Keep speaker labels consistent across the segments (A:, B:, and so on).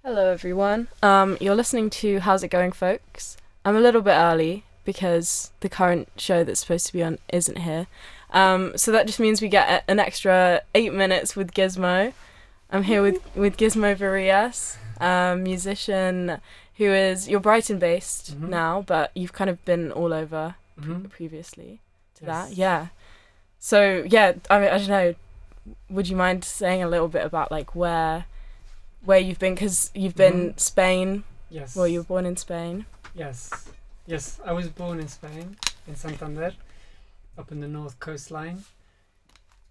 A: Hello, everyone. You're listening to How's It Going, folks? I'm a little bit early because the current show that's supposed to be on isn't here. So that just means we get an extra 8 minutes with Gizmo. I'm here with Gizmo Varillas, musician who is you're Brighton based now, but you've kind of been all over previously to that. Yeah. So yeah, I mean, I don't know. Would you mind saying a little bit about like where you've been, because you've been Spain.
B: Yes.
A: Well, you were born in Spain.
B: Yes. Yes, I was born in Spain, in Santander, up in the north coastline.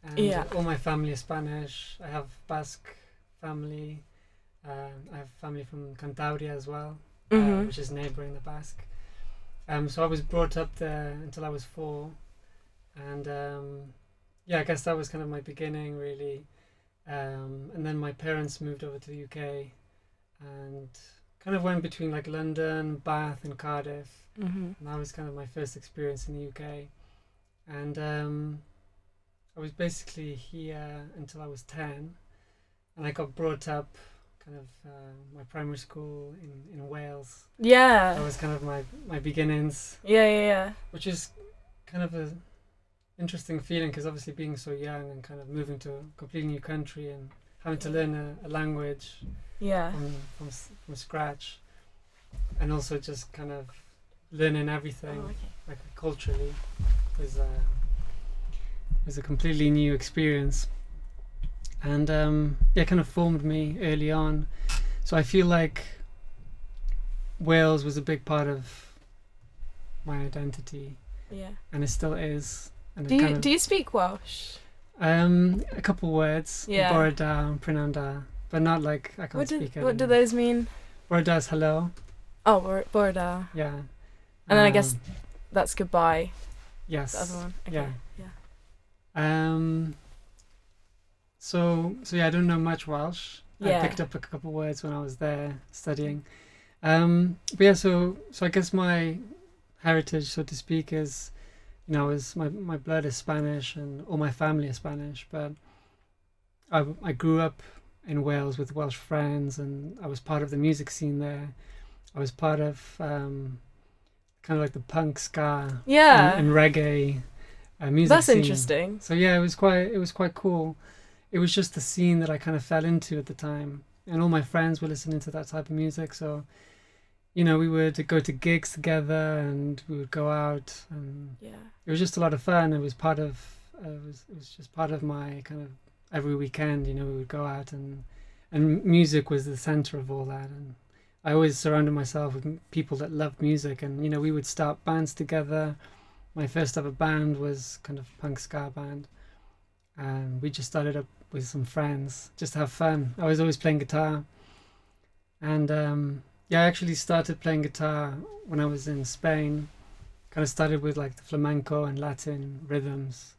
B: And all my family is Spanish. I have Basque family. I have family from Cantabria as well, which is neighbouring the Basque. So I was brought up there until I was 4. And I guess that was kind of my beginning, really. And then my parents moved over to the UK and kind of went between like London, Bath and Cardiff. And that was kind of my first experience in the UK. And I was basically here until I was 10, and I got brought up kind of my primary school in Wales.
A: Yeah.
B: That was kind of my beginnings.
A: Yeah.
B: Which is kind of a interesting feeling, because obviously being so young and kind of moving to a completely new country and having to learn a language from scratch, and also just kind of learning everything like culturally was a completely new experience, and kind of formed me early on. So I feel like Wales was a big part of my identity, and it still is. And
A: do you speak Welsh?
B: A couple words.
A: Yeah.
B: Borda and Prynawn, but not like I can't speak it.
A: What do those mean?
B: Borda is hello.
A: Oh, Borda.
B: Yeah.
A: And then I guess that's goodbye.
B: Yes.
A: The other one. Okay.
B: Yeah. So I don't know much Welsh. I picked up a couple words when I was there studying. So I guess my heritage, so to speak, is, is my blood is Spanish and all my family is Spanish, but I grew up in Wales with Welsh friends, and I was part of the music scene there. I was part of kind of like the punk ska and reggae music
A: That's
B: scene.
A: interesting.
B: So it was quite cool. It was just the scene that I kind of fell into at the time, and all my friends were listening to that type of music. So we would go to gigs together, and we would go out, and it was just a lot of fun. It was just part of my kind of every weekend. We would go out, and music was the center of all that. And I always surrounded myself with people that loved music, and we would start bands together. My first ever band was kind of punk ska band, and we just started up with some friends just to have fun. I was always playing guitar, and I actually started playing guitar when I was in Spain. Kind of started with like the flamenco and Latin rhythms,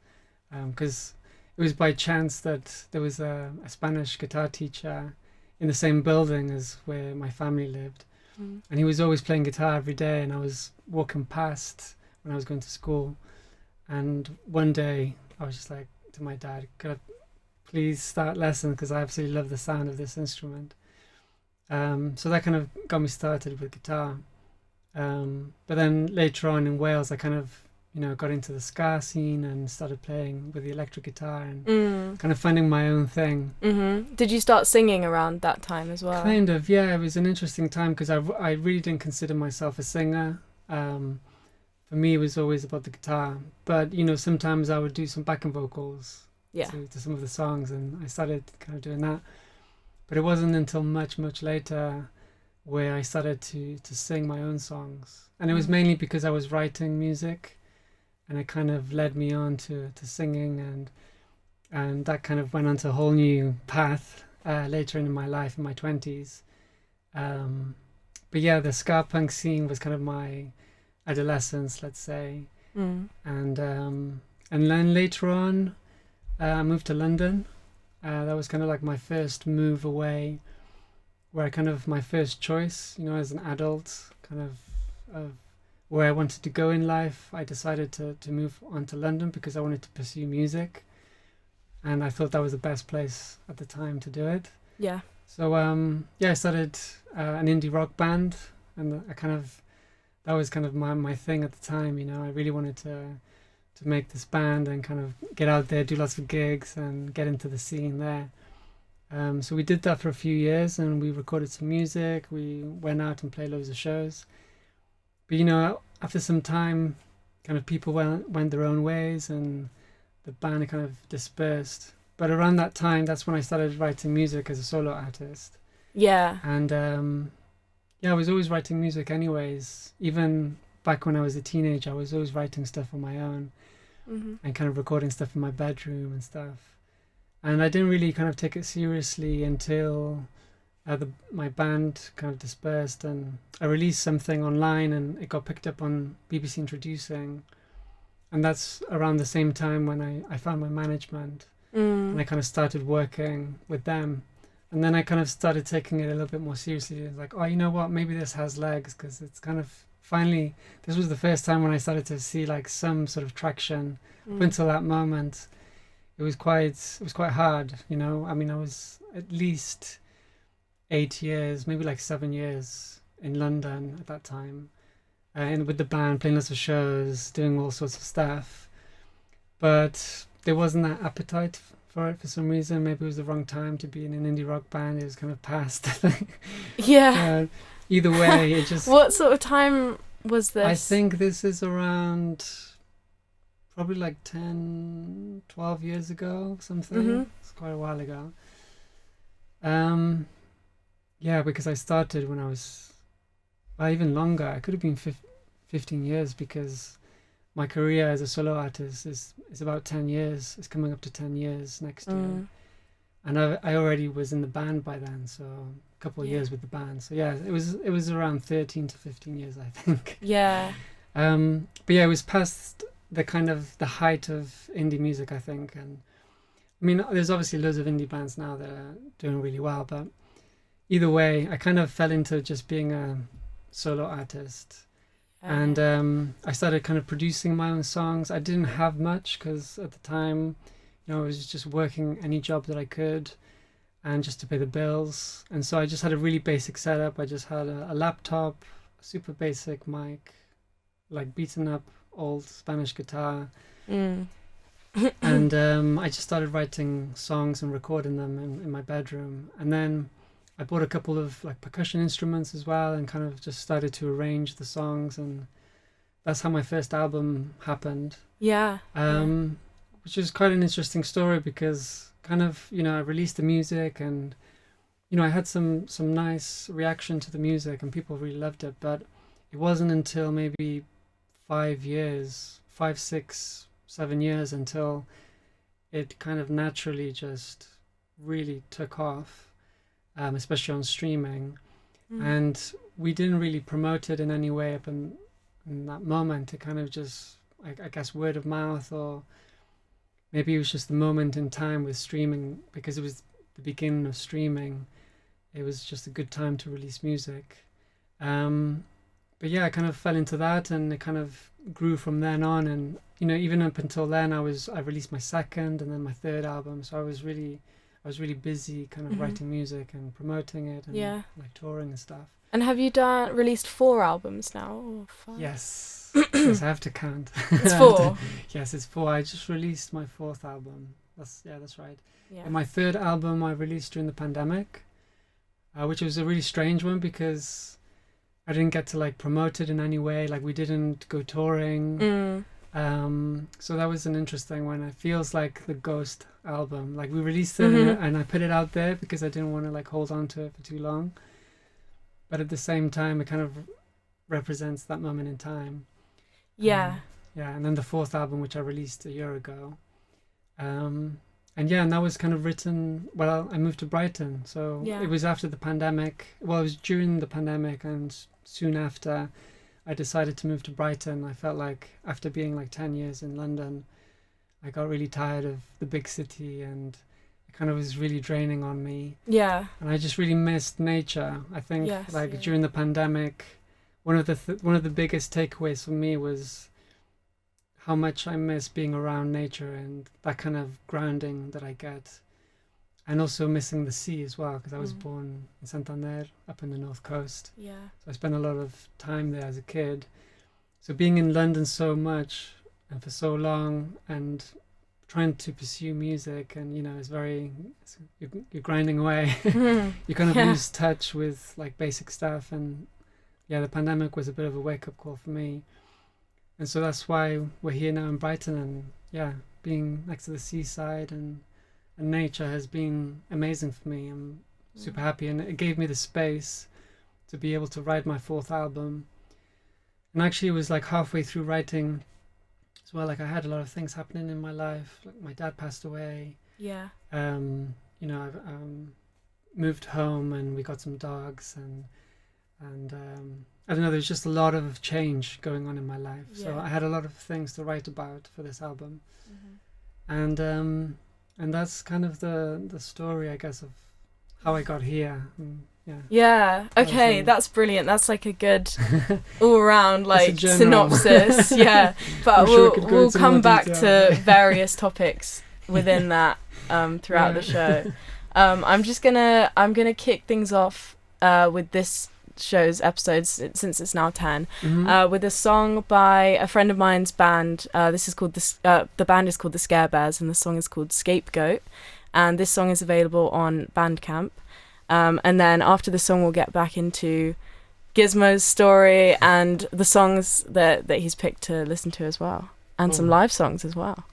B: because it was by chance that there was a Spanish guitar teacher in the same building as where my family lived, and he was always playing guitar every day, and I was walking past when I was going to school, and one day I was just like to my dad, could I please start lessons, because I absolutely love the sound of this instrument. So that kind of got me started with guitar. But then later on in Wales, I kind of, got into the ska scene and started playing with the electric guitar and kind of finding my own thing.
A: Did you start singing around that time as well?
B: Kind of, yeah. It was an interesting time, because I really didn't consider myself a singer. For me, it was always about the guitar. But, sometimes I would do some backing vocals to some of the songs, and I started kind of doing that. But it wasn't until much, much later where I started to sing my own songs. And it was mainly because I was writing music, and it kind of led me on to singing, and that kind of went on to a whole new path later in my life, in my 20s. But the ska punk scene was kind of my adolescence, let's say. And then later on, I moved to London. That was kind of like my first move away, where I kind of my first choice, as an adult, kind of where I wanted to go in life. I decided to move on to London because I wanted to pursue music, and I thought that was the best place at the time to do it.
A: Yeah.
B: So yeah, I started an indie rock band, and I kind of that was kind of my thing at the time. You know, I really wanted to make this band and kind of get out there, do lots of gigs, and get into the scene there. So we did that for a few years, and we recorded some music. We went out and played loads of shows. But you know, after some time, kind of people went their own ways, and the band kind of dispersed. But around that time, that's when I started writing music as a solo artist.
A: Yeah.
B: And yeah, I was always writing music anyways. Even back when I was a teenager, I was always writing stuff on my own and kind of recording stuff in my bedroom and stuff. And I didn't really kind of take it seriously until my band kind of dispersed, and I released something online and it got picked up on BBC Introducing. And that's around the same time when I found my management and I kind of started working with them. And then I kind of started taking it a little bit more seriously. It's like, oh, you know what? Maybe this has legs, because it's kind of finally, this was the first time when I started to see like some sort of traction. Up until that moment, it was quite hard, you know. I mean, I was at least 8 years, maybe like 7 years in London at that time, and with the band, playing lots of shows, doing all sorts of stuff. But there wasn't that appetite for it for some reason. Maybe it was the wrong time to be in an indie rock band. It was kind of past, I think.
A: Yeah.
B: Either way, it just...
A: What sort of time was this?
B: I think this is around probably like 10, 12 years ago, something. It's quite a while ago. Yeah, because I started when I was... Well, even longer. I could have been 15 years, because my career as a solo artist is about 10 years. It's coming up to 10 years next year. And I already was in the band by then, so a couple of years with the band. So yeah, it was around 13 to 15 years, I think.
A: Yeah.
B: But yeah, it was past the kind of the height of indie music, I think. And I mean, there's obviously loads of indie bands now that are doing really well, but either way, I kind of fell into just being a solo artist. And I started kind of producing my own songs. I didn't have much, because at the time, you know, I was just working any job that I could, and just to pay the bills. And so I just had a really basic setup. I just had a laptop, a super basic mic, like beaten up old Spanish guitar. And I just started writing songs and recording them in my bedroom. And then I bought a couple of like percussion instruments as well, and kind of just started to arrange the songs, and that's how my first album happened.
A: Yeah.
B: Which is quite an interesting story, because kind of, you know, I released the music, and you know, I had some nice reaction to the music, and people really loved it. But it wasn't until maybe 5 years, 5, 6, 7 years, until it kind of naturally just really took off. Especially on streaming, and we didn't really promote it in any way up in that moment. It kind of just, I guess, word of mouth, or maybe it was just the moment in time with streaming, because it was the beginning of streaming. It was just a good time to release music. But yeah, I kind of fell into that, and it kind of grew from then on. And you know, even up until then, I released my second and then my third album. So I was really busy kind of writing music and promoting it, and like touring and stuff.
A: And have you released 4 albums now, or 5?
B: Yes. Yes, I have to count.
A: It's 4.
B: Yes, it's 4. I just released my 4th album. That's right.
A: Yeah.
B: And my 3rd album I released during the pandemic, which was a really strange one, because I didn't get to like promote it in any way. Like, we didn't go touring. So that was an interesting one. It feels like the ghost album. Like, we released it and I put it out there because I didn't want to like hold on to it for too long. But at the same time, it kind of represents that moment in time.
A: Yeah.
B: And then the 4th album, which I released a year ago. And that was kind of written, well, I moved to Brighton. So it was after the pandemic. Well, it was during the pandemic, and soon after I decided to move to Brighton. I felt like after being like 10 years in London, I got really tired of the big city, and it kind of was really draining on me. Yeah. And I just really missed nature. I think during the pandemic, one of the biggest takeaways for me was how much I miss being around nature and that kind of grounding that I get. and also missing the sea as well, because I was born in Santander, up in the north coast.
A: Yeah.
B: So I spent a lot of time there as a kid. So being in London so much and for so long, and trying to pursue music, and you're grinding away. You kind of lose touch with like basic stuff, and the pandemic was a bit of a wake-up call for me. And so that's why we're here now in Brighton, and being next to the seaside and nature has been amazing for me. I'm super happy, and it gave me the space to be able to write my fourth album. And actually it was like halfway through writing as well, like I had a lot of things happening in my life. Like my dad passed away.
A: Yeah.
B: I've moved home, and we got some dogs, and I don't know, there's just a lot of change going on in my life. So I had a lot of things to write about for this album. And that's kind of the story, I guess, of how I got here.
A: Yeah. Okay, that's brilliant. That's like a good all-round like synopsis. Yeah, but we'll come back to various topics within that throughout the show. I'm gonna kick things off with this show's episodes, since it's now 10, with a song by a friend of mine's band. This is called the band is called the Scarebears, and the song is called Scapegoat, and this song is available on Bandcamp. And then after the song, we'll get back into Gizmo's story and the songs that he's picked to listen to as well, and some live songs as well.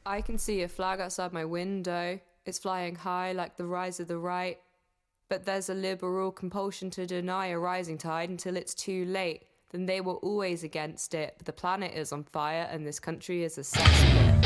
C: I can see a flag outside my window. It's flying high like the rise of the right. But there's a liberal compulsion to deny a rising tide until it's too late. Then they were always against it. But the planet is on fire and this country is a cesspit.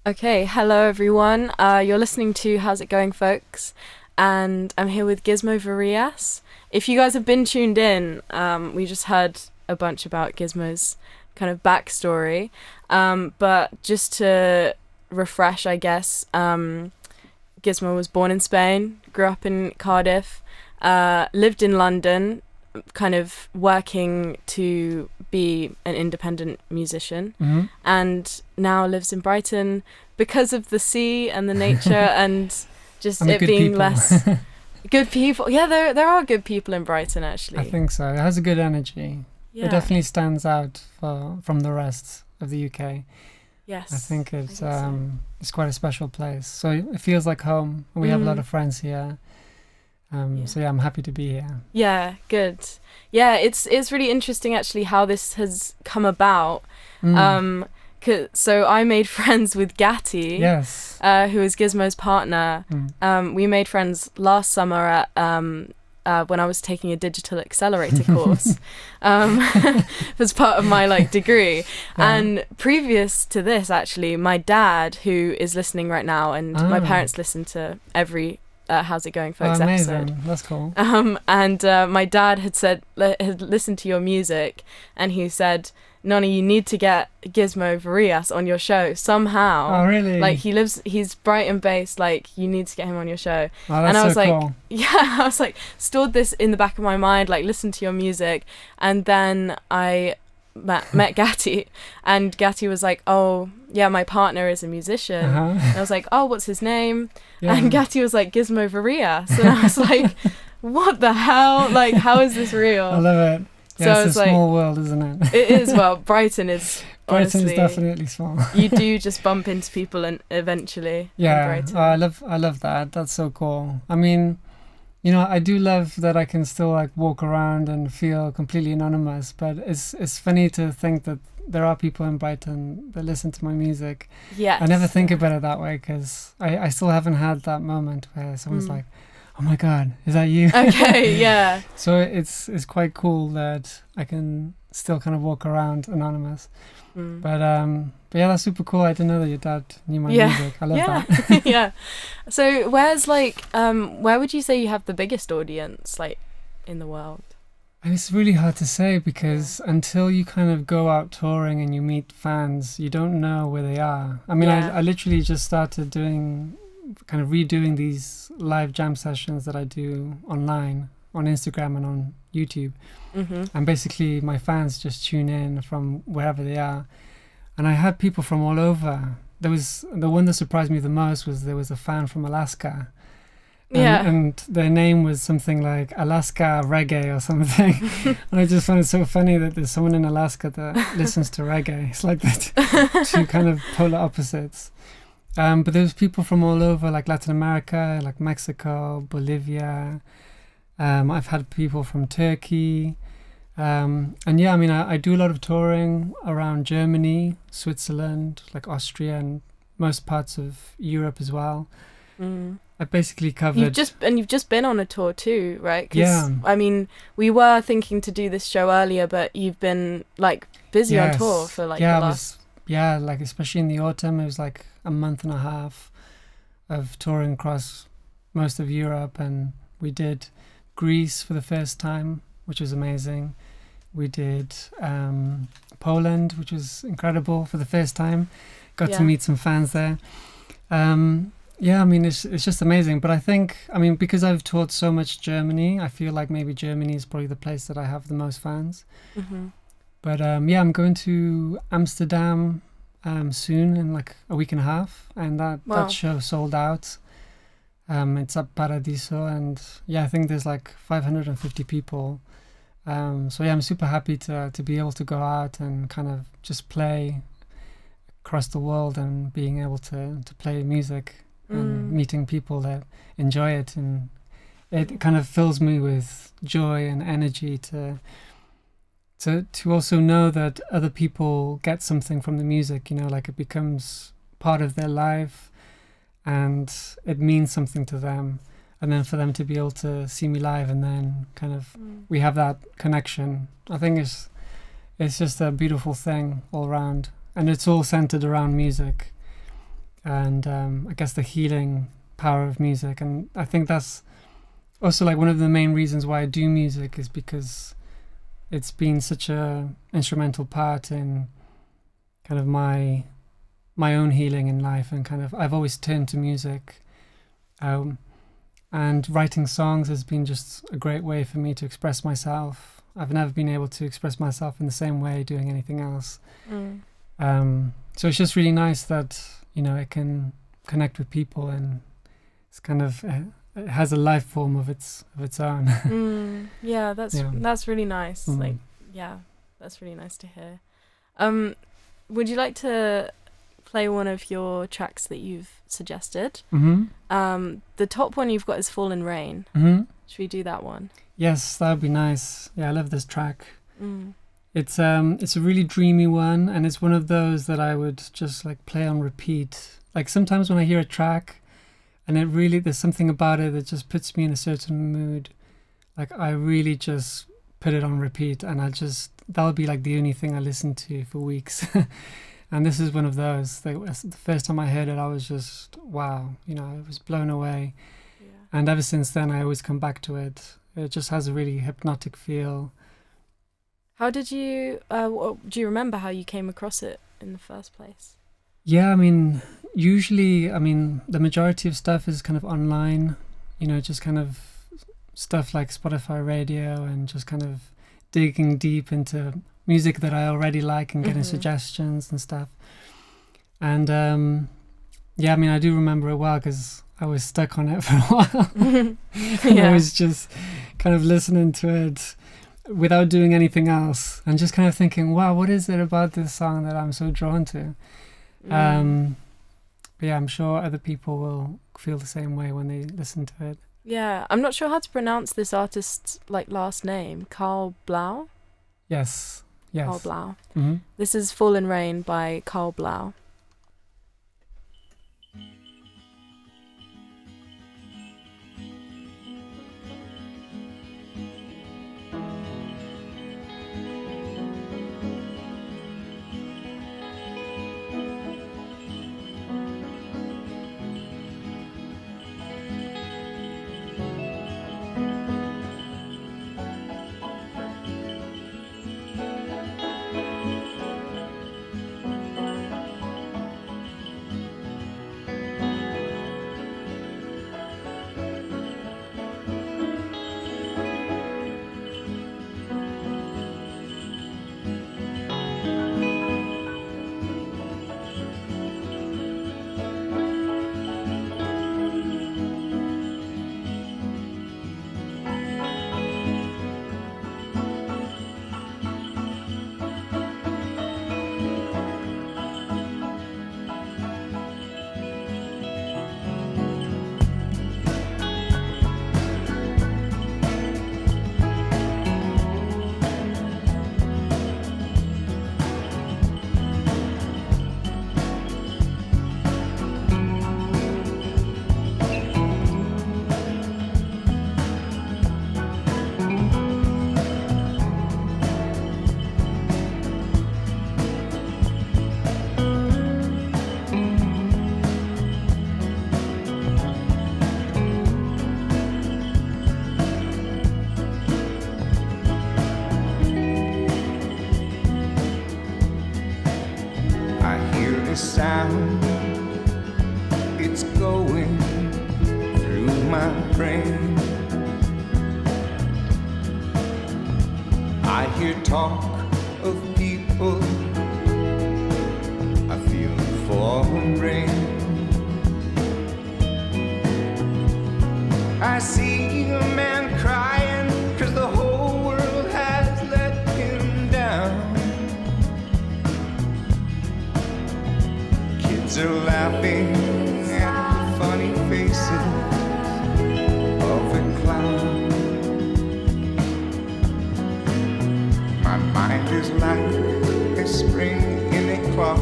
A: Okay, hello everyone. You're listening to How's It Going, Folks? and I'm here with Gizmo Varillas. If you guys have been tuned in, we just heard a bunch about Gizmo's kind of backstory. But just to refresh, I guess, Gizmo was born in Spain, grew up in Cardiff, lived in London, kind of working to be an independent musician, and now lives in Brighton because of the sea and the nature and just it being less good people. Yeah, there are good people in Brighton, actually.
B: I think so. It has a good energy.
A: Yeah.
B: It definitely stands out from the rest of the UK.
A: Yes.
B: I think it's quite a special place. So it feels like home. And we have a lot of friends here. So yeah, I'm happy to be here.
A: Yeah, good. Yeah, it's really interesting actually how this has come about. So I made friends with Gatti,
B: yes,
A: who is Gizmo's partner. We made friends last summer at when I was taking a digital accelerator course as part of my degree. And previous to this, actually, my dad, who is listening right now, and my parents listen to every How's It Going Folks episode.
B: That's cool.
A: And my dad had listened to your music, and he said, Nonni, you need to get Gizmo Varillas on your show somehow.
B: Oh, really?
A: He's Brighton based, you need to get him on your show.
B: Oh, that's
A: and I was
B: cool.
A: I was stored this in the back of my mind, listened to your music, and then I met Gatti, and Gatti was like, oh, yeah, my partner is a musician. And I was like, oh, what's his name? Yeah. And Gatti was like, Gizmo Varillas. And I was like, what the hell? How is this real?
B: I love it. Yeah, so it's a small world, isn't it?
A: It is. Well, Brighton is.
B: Brighton
A: honestly,
B: is definitely small.
A: You do just bump into people, and eventually.
B: Yeah,
A: in Brighton.
B: I love that. That's so cool. I mean, I do love that I can still walk around and feel completely anonymous. But it's funny to think that there are people in Brighton that listen to my music.
A: Yeah.
B: I never think about it that way because I still haven't had that moment where someone's like, oh my God, is that you?
A: Okay, yeah.
B: So it's quite cool that I can still kind of walk around anonymous. But yeah, that's super cool. I didn't know that your dad knew my music. I love that.
A: Yeah. So where's where would you say you have the biggest audience in the world?
B: And it's really hard to say because until you kind of go out touring and you meet fans, you don't know where they are. I mean, I literally just started redoing these live jam sessions that I do online on Instagram and on YouTube. And basically my fans just tune in from wherever they are. And I had people from all over. There was the one that surprised me the most was there was a fan from Alaska. And their name was something like Alaska Reggae or something. And I just found it so funny that there's someone in Alaska that listens to reggae. It's like that, two kind of polar opposites. But there's people from all over, Latin America, Mexico, Bolivia. I've had people from Turkey. And yeah, I mean, I do a lot of touring around Germany, Switzerland, Austria, and most parts of Europe as well. I basically covered. You've just been on a tour too, right? 'Cause,
A: yeah. I mean, we were thinking to do this show earlier, but you've been busy on tour for the last.
B: Especially in the autumn, it was a month and a half of touring across most of Europe, and we did Greece for the first time, which was amazing. We did Poland, which was incredible for the first time. Got to meet some fans there. Yeah, I mean, it's just amazing. But I think, because I've toured so much Germany, I feel like maybe Germany is probably the place that I have the most fans. But yeah, I'm going to Amsterdam soon in a week and a half, and that show sold out. It's at Paradiso, and yeah, I think there's 550 people. So yeah, I'm super happy to be able to go out and kind of just play across the world and being able to play music and meeting people that enjoy it, and it kind of fills me with joy and energy to also know that other people get something from the music, it becomes part of their life and it means something to them, and then for them to be able to see me live and then kind of we have that connection. I think it's just a beautiful thing all around, and it's all centered around music and I guess the healing power of music. And I think that's also like one of the main reasons why I do music, is because it's been such a instrumental part in kind of my own healing in life, and kind of I've always turned to music. And writing songs has been just a great way for me to express myself. I've never been able to express myself in the same way doing anything else. So it's just really nice that, you know, it can connect with people, and it's kind of it has a life form of its own.
A: Yeah, that's really nice. Like, yeah, that's really nice to hear. Would you like to play one of your tracks that you've suggested? The top one you've got is Fallen Rain. Should we do that one?
B: Yes, that would be nice. Yeah, I love this track. It's a really dreamy one, and it's one of those that I would just like play on repeat. Like sometimes when I hear a track and there's something about it that just puts me in a certain mood, like I really just put it on repeat, and that'll be like the only thing I listen to for weeks. And this is one of those. The first time I heard it, I was just, wow, you know, I was blown away. Yeah. And ever since then, I always come back to it. It just has a really hypnotic feel.
A: How did you, do you remember how you came across it in the first place?
B: Yeah, I mean, usually, the majority of stuff is kind of online, you know, just kind of stuff like Spotify radio, and just kind of digging deep into music that I already like and getting suggestions and stuff. And yeah, I mean, I do remember it well because I was stuck on it for a while. And I was just kind of listening to it without doing anything else, and just kind of thinking, wow, what is it about this song that I'm so drawn to? But yeah, I'm sure other people will feel the same way when they listen to it.
A: Yeah, I'm not sure how to pronounce this artist's like last name. Karl Blau?
B: Yes.
A: Karl Blau. This is Fallen Rain by Karl Blau.
D: Sound, it's going through my brain. I hear talk of people, I feel the falling rain. I see a man crying 'cause the whole world has let him down. Kids are laughing at the funny faces of a clown. My mind is like a spring in a clock,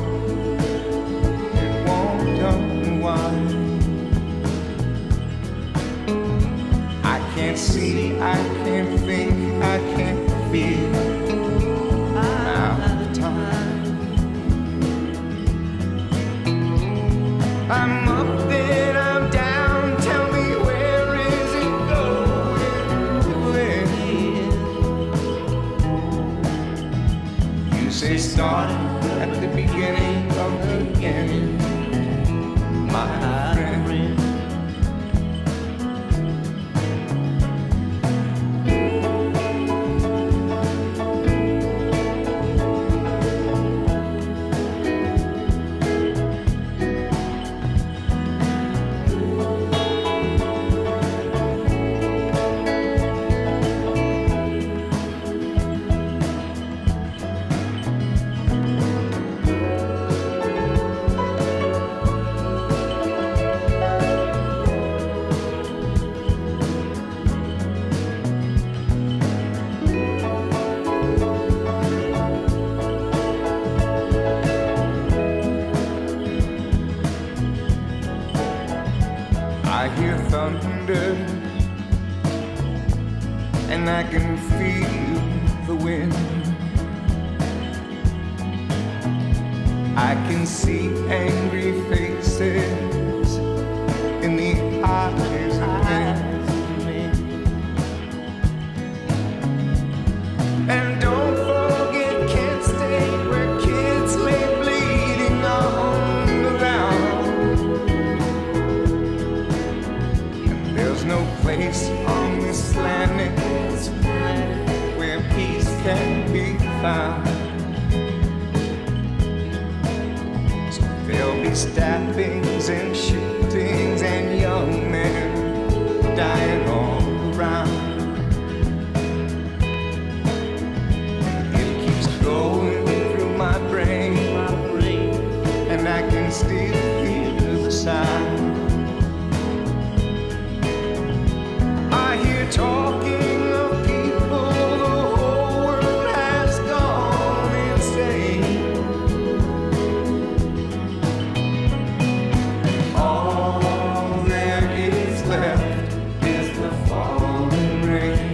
D: it won't unwind. I can't see, I can't think, I can't feel out of time. I'm up then I'm down, say start at the beginning of the end, my friend. I hear thunder, and I can feel the wind. I can see angry faces in the eyes of men. And don't forget Kent State, where kids lay bleeding on the ground. And there's no place on this planet where peace can be found. So there'll be stabbings and shootings and young men dying all around. Going through my brain, and I can still hear the sound. I hear talking of people, the whole world has gone insane. All there is left is the falling rain.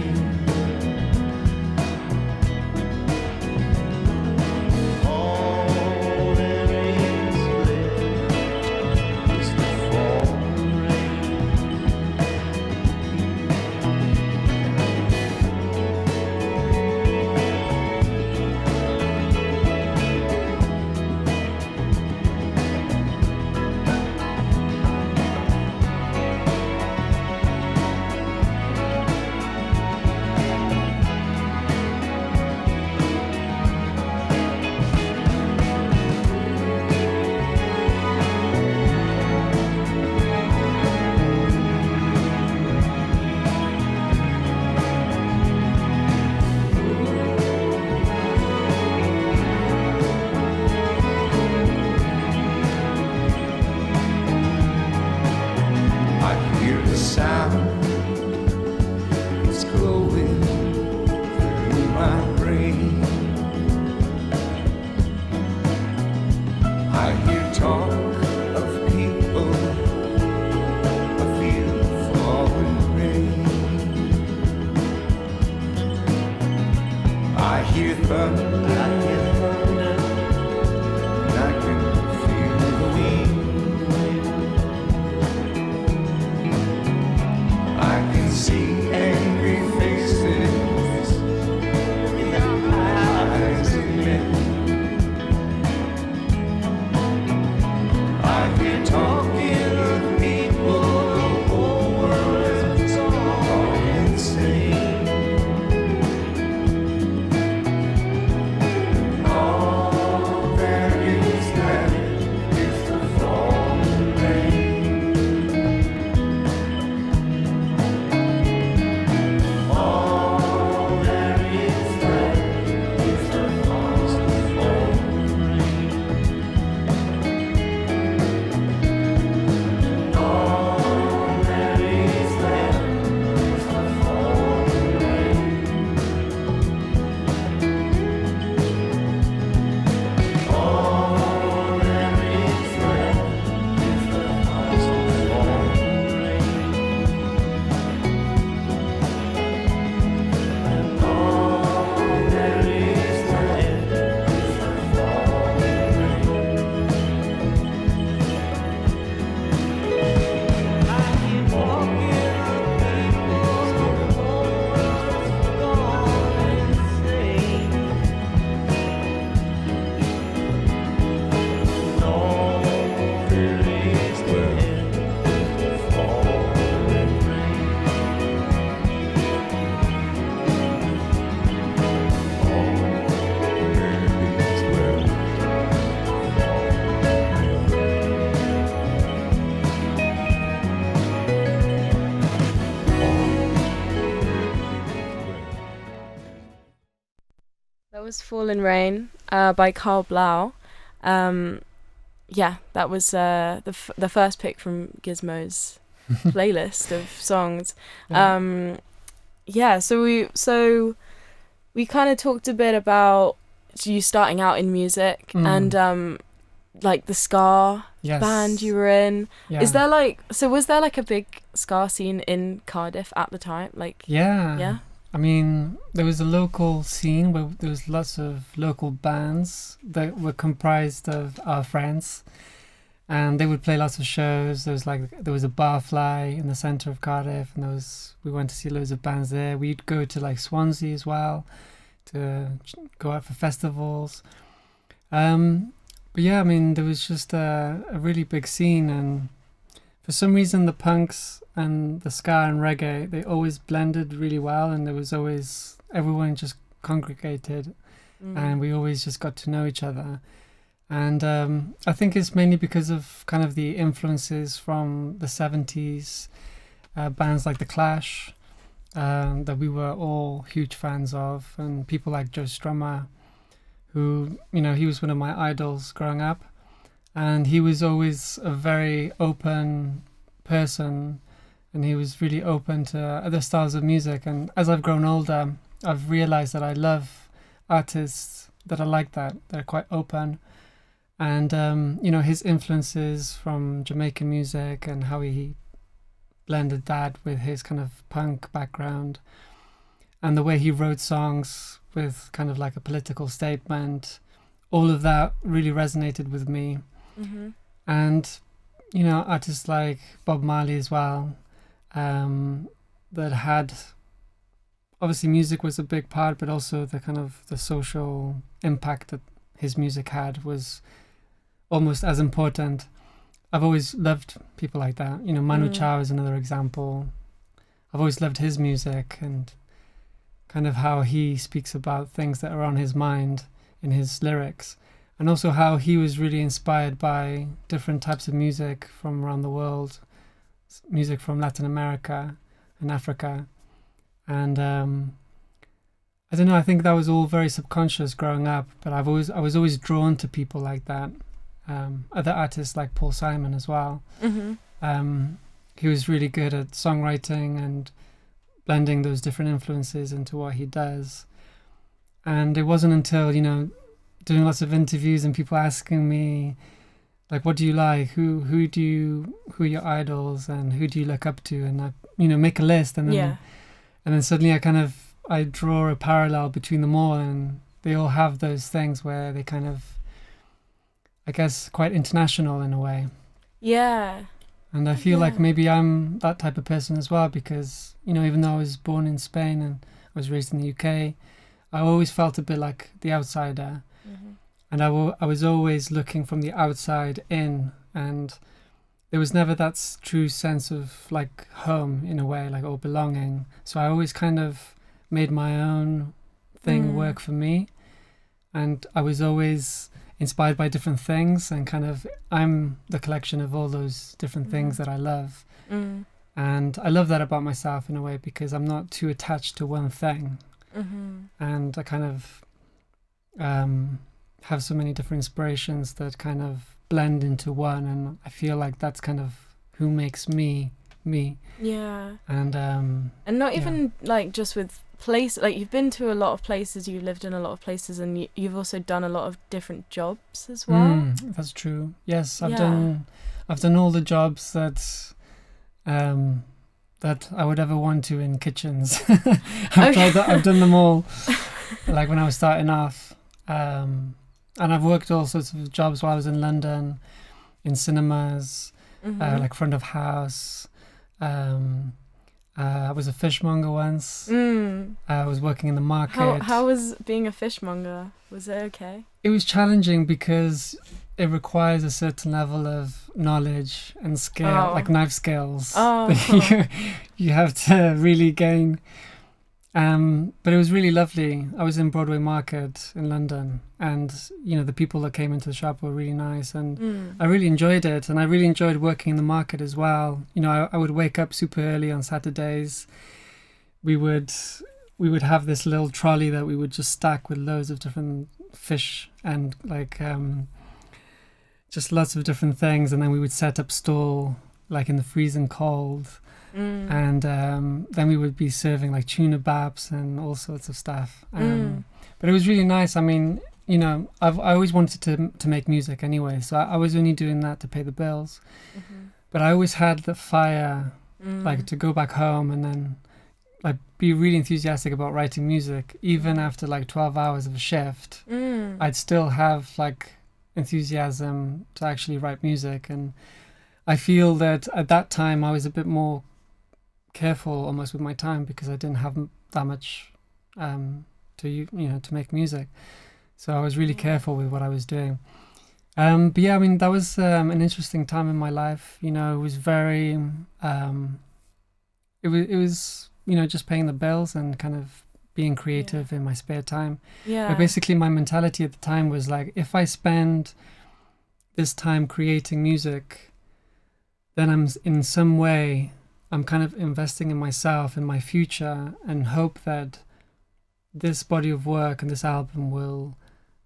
A: was Fallen Rain by Karl Blau. Yeah, that was the first pick from Gizmo's playlist of songs.
B: Yeah.
A: So we kind of talked a bit about you starting out in music and like the ska
B: Yes.
A: band you were in.
B: Yeah.
A: Was there like a big ska scene in Cardiff at the time? Like
B: Yeah. I mean, there was a local scene where there was lots of local bands that were comprised of our friends, and they would play lots of shows. There was a barfly in the centre of Cardiff, and we went to see loads of bands there. We'd go to like Swansea as well to go out for festivals. But yeah, I mean, there was just a really big scene, and for some reason the punks and the ska and reggae, they always blended really well, and there was always, everyone just congregated and we always just got to know each other. And I think it's mainly because of kind of the influences from the 70s, bands like The Clash, that we were all huge fans of, and people like Joe Strummer, who, you know, he was one of my idols growing up, and he was always a very open person, and he was really open to other styles of music. And as I've grown older, I've realized that I love artists that are like that. They're quite open. And, you know, his influences from Jamaican music and how he blended that with his kind of punk background, and the way he wrote songs with kind of like a political statement, all of that really resonated with me. And, you know, artists like Bob Marley as well, that had, obviously music was a big part, but also the kind of the social impact that his music had was almost as important. I've always loved people like that. You know, Manu Chao is another example. I've always loved his music and kind of how he speaks about things that are on his mind in his lyrics, and also how he was really inspired by different types of music from around the world, music from Latin America and Africa. And I don't know, I think that was all very subconscious growing up, but I was always drawn to people like that. Other artists like Paul Simon as well. He was really good at songwriting and blending those different influences into what he does. And it wasn't until, you know, doing lots of interviews and people asking me, like, what do you like? Who are your idols, and who do you look up to? And I, you know, make a list, and then suddenly I draw a parallel between them all, and they all have those things where they kind of, I guess, quite international in a way.
A: Yeah.
B: And I feel like maybe I'm that type of person as well, because, you know, even though I was born in Spain and I was raised in the UK, I always felt a bit like the outsider. And I was always looking from the outside in, and there was never that true sense of like home in a way, like, or belonging. So I always kind of made my own thing work for me, and I was always inspired by different things, and kind of I'm the collection of all those different things that I love. And I love that about myself in a way, because I'm not too attached to one thing. And I kind of have so many different inspirations that kind of blend into one, and I feel like that's kind of who makes me.
A: Yeah.
B: And
A: not even like just with place, like you've been to a lot of places, you've lived in a lot of places, and you've also done a lot of different jobs as well.
B: That's true. Yes, I've done all the jobs that I would ever want to in kitchens. I've done them all, like when I was starting off. And I've worked all sorts of jobs while I was in London, in cinemas, like front of house. I was a fishmonger once. I was working in the market.
A: How was being a fishmonger? Was it okay?
B: It was challenging because it requires a certain level of knowledge and skill, like knife skills. That you have to really gain. But it was really lovely. I was in Broadway Market in London, and, you know, the people that came into the shop were really nice, and I really enjoyed it. And I really enjoyed working in the market as well. You know, I would wake up super early on Saturdays. We would we would have this little trolley that we would just stack with loads of different fish and like just lots of different things, and then we would set up stall like in the freezing cold. And then we would be serving like tuna babs and all sorts of stuff. But it was really nice. I mean, you know, I always wanted to make music anyway, so I was only doing that to pay the bills. But I always had the fire, like to go back home and then like be really enthusiastic about writing music. Even after like 12 hours of a shift, I'd still have like enthusiasm to actually write music. And I feel that at that time I was a bit more careful almost with my time because I didn't have that much to make music, so I was really careful with what I was doing. But yeah, I mean, that was an interesting time in my life. You know, it was very it was you know, just paying the bills and kind of being creative in my spare time. But basically my mentality at the time was like, if I spend this time creating music, then I'm in some way I'm kind of investing in myself, in my future, and hope that this body of work and this album will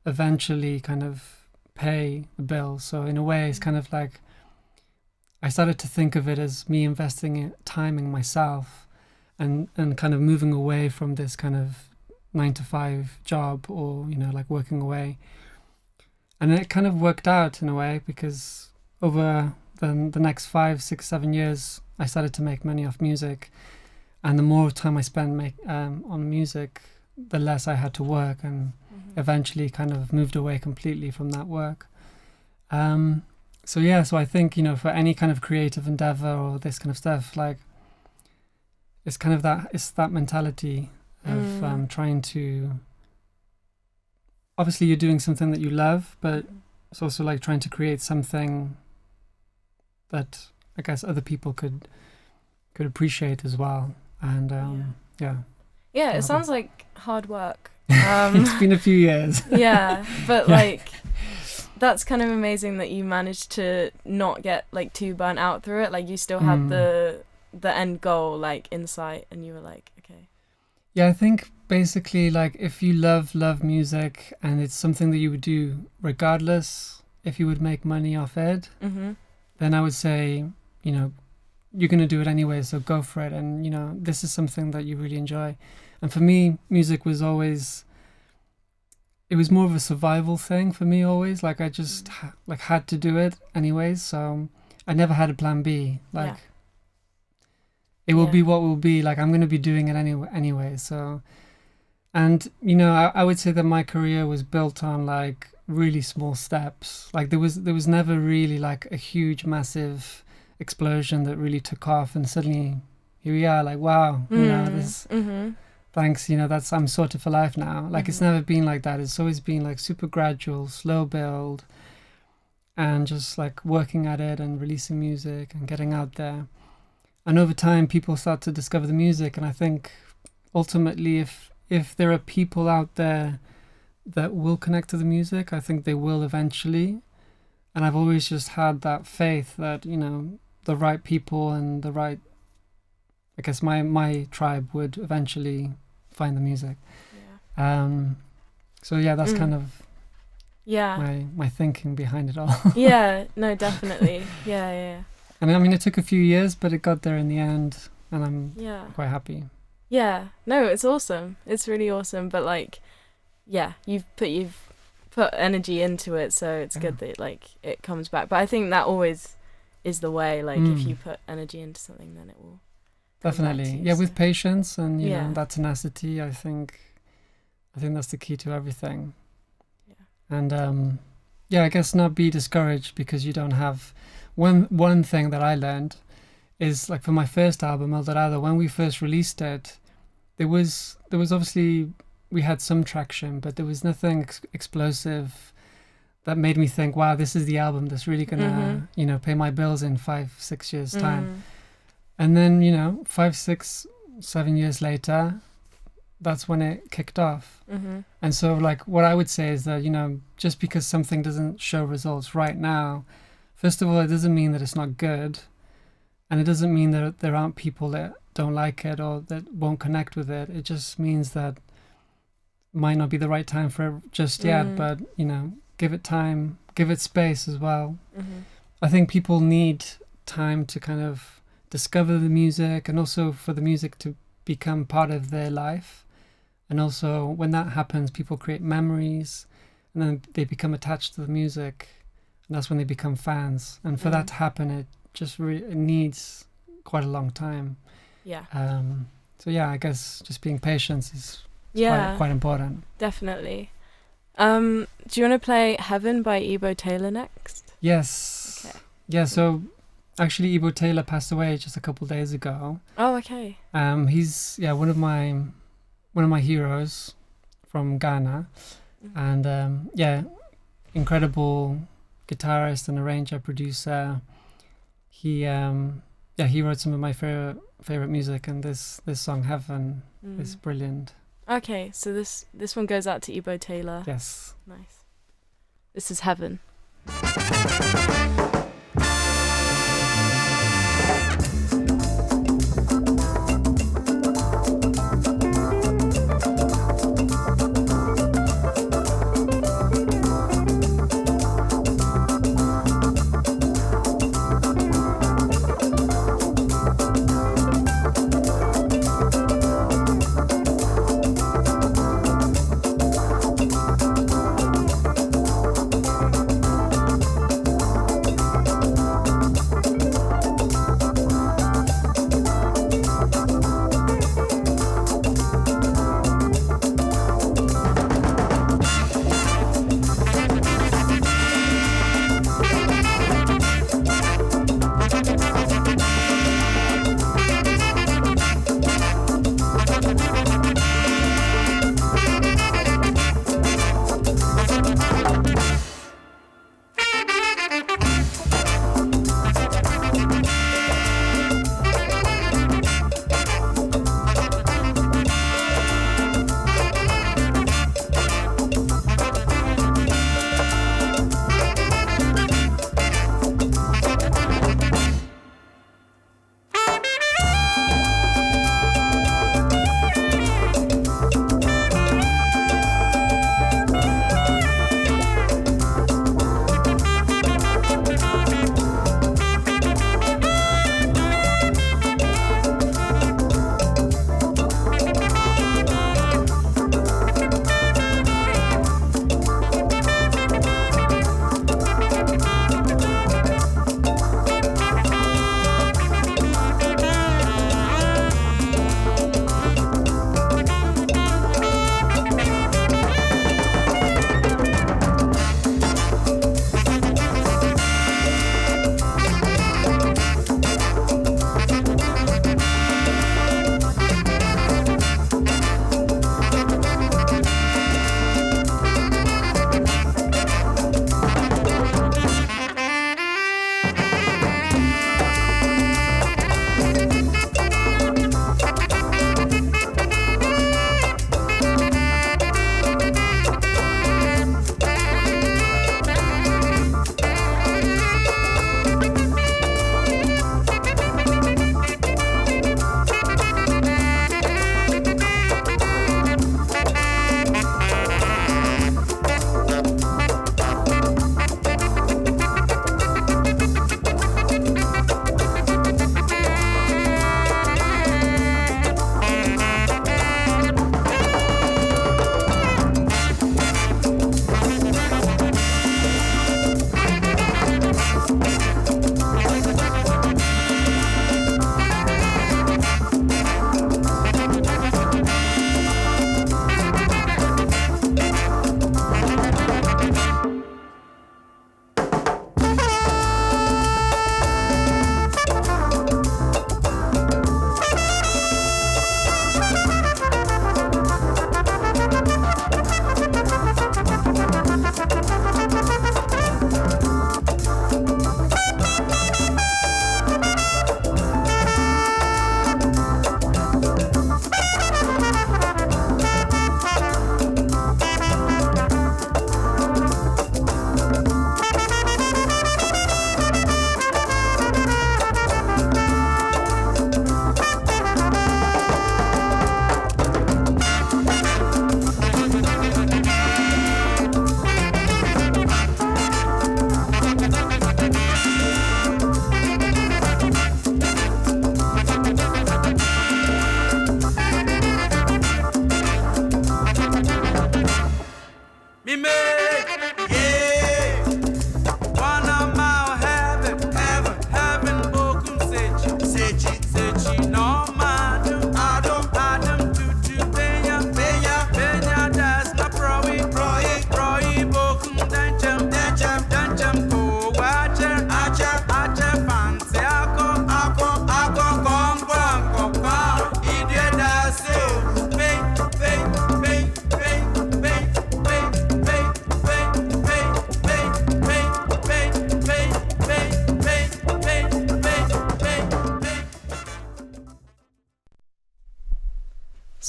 B: eventually kind of pay the bills. So in a way, it's kind of like I started to think of it as me investing in time in myself and kind of moving away from this kind of 9-to-5 job or, you know, like working away. And it kind of worked out in a way because over the next 5, 6, 7 years, I started to make money off music, and the more time I spent on music, the less I had to work, and eventually kind of moved away completely from that work. So I think, you know, for any kind of creative endeavor or this kind of stuff, like it's kind of that mentality of trying to. Obviously, you're doing something that you love, but it's also like trying to create something that I guess other people could appreciate as well. And
A: it sounds like hard work.
B: It's been a few years.
A: But like that's kind of amazing that you managed to not get like too burnt out through it. Like you still had the end goal like in sight, and you were like, okay.
B: Yeah, I think basically like if you love music and it's something that you would do regardless if you would make money off it, then I would say, you know, you're going to do it anyway, so go for it. And, you know, this is something that you really enjoy. And for me, music was always, it was more of a survival thing for me always. Like I just had to do it anyways. So I never had a plan B. Like it will be what will be. Like I'm going to be doing it anyway. So, and, you know, I would say that my career was built on like really small steps. Like there was never really like a huge massive explosion that really took off and suddenly here we are, like wow, you know, this thanks, you know, I'm sorted for life now. Like it's never been like that. It's always been like super gradual, slow build, and just like working at it and releasing music and getting out there. And over time people start to discover the music, and I think ultimately if there are people out there that will connect to the music, I think they will eventually. And I've always just had that faith that, you know, the right people and the right, I guess my tribe would eventually find the music. So that's kind of my thinking behind it all.
A: No, definitely.
B: And I mean, it took a few years, but it got there in the end, and I'm quite happy.
A: No, it's awesome. It's really awesome. But like, you've put energy into it, so it's good that like it comes back. But I think that always is the way. Like if you put energy into something, then it will
B: definitely
A: you,
B: with patience and you know that tenacity. I think that's the key to everything. And I guess not be discouraged because you don't have one thing that I learned is like for my first album El Dorado, when we first released it, there was obviously we had some traction, but there was nothing explosive that made me think, wow, this is the album that's really gonna, you know, pay my bills in 5-6 years time. And then, you know, 5, 6, 7 years later, that's when it kicked off. And so like what I would say is that, you know, just because something doesn't show results right now, first of all, it doesn't mean that it's not good. And it doesn't mean that there aren't people that don't like it or that won't connect with it. It just means that might not be the right time for it just yet, but you know, give it time, give it space as well. I think people need time to kind of discover the music, and also for the music to become part of their life. And also when that happens, people create memories, and then they become attached to the music, and that's when they become fans. And for that to happen, it just it needs quite a long time.
A: Yeah.
B: So yeah, I guess just being patient is quite important.
A: Definitely. Do you want to play Heaven by Ebo Taylor next?
B: Yes.
A: Okay.
B: Yeah, so actually Ebo Taylor passed away just a couple days ago.
A: Oh, okay.
B: He's one of my heroes from Ghana. And incredible guitarist and arranger, producer. He wrote some of my favorite music, and this song Heaven is brilliant.
A: Okay, so this one goes out to Ebo Taylor.
B: Yes.
A: Nice. This is Heaven.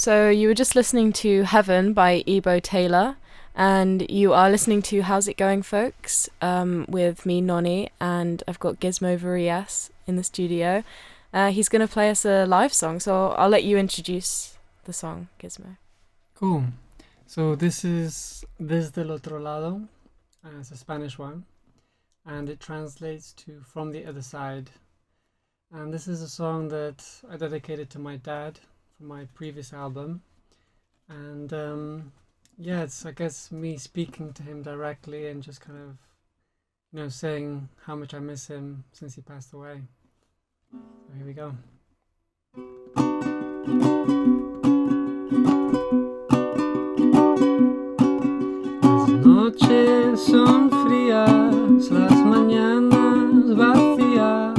A: So you were just listening to Heaven by Ebo Taylor, and you are listening to How's It Going, Folks, with me, Nonny, and I've got Gizmo Varillas in the studio. He's going to play us a live song, so I'll let you introduce the song, Gizmo.
B: Cool. So this is Desde Otro Lado, it's a Spanish one, and it translates to From the Other Side. And this is a song that I dedicated to my dad from my previous album. And yeah, it's, I guess, me speaking to him directly and just kind of, you know, saying how much I miss him since he passed away. So here we go. Las noches son frías, las mañanas vacías.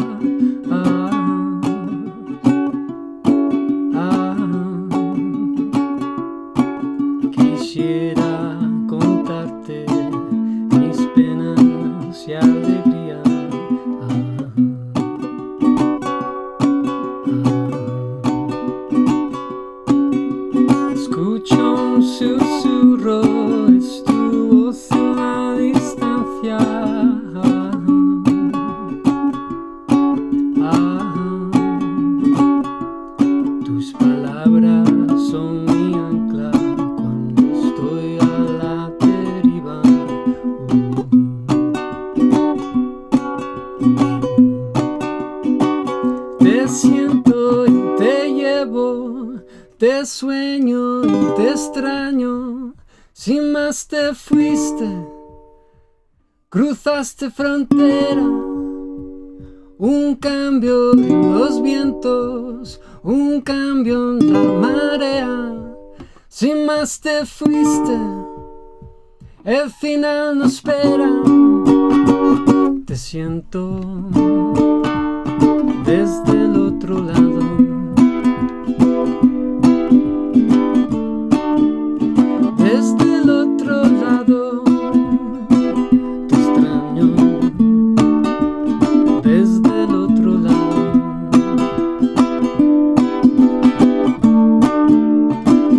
B: Quisiera contarte mis penas y alegrías. Escucho un susurro, es tu voz en la distancia. Tus palabras son mi ancla cuando estoy a la deriva. Te siento y te llevo, te sueño y te extraño. Sin más te fuiste, cruzaste frontera. Un cambio en los vientos, un cambio en la marea. Sin más te fuiste, el final no espera. Te siento desde el otro lado. Desde el otro lado te extraño. Desde el otro lado.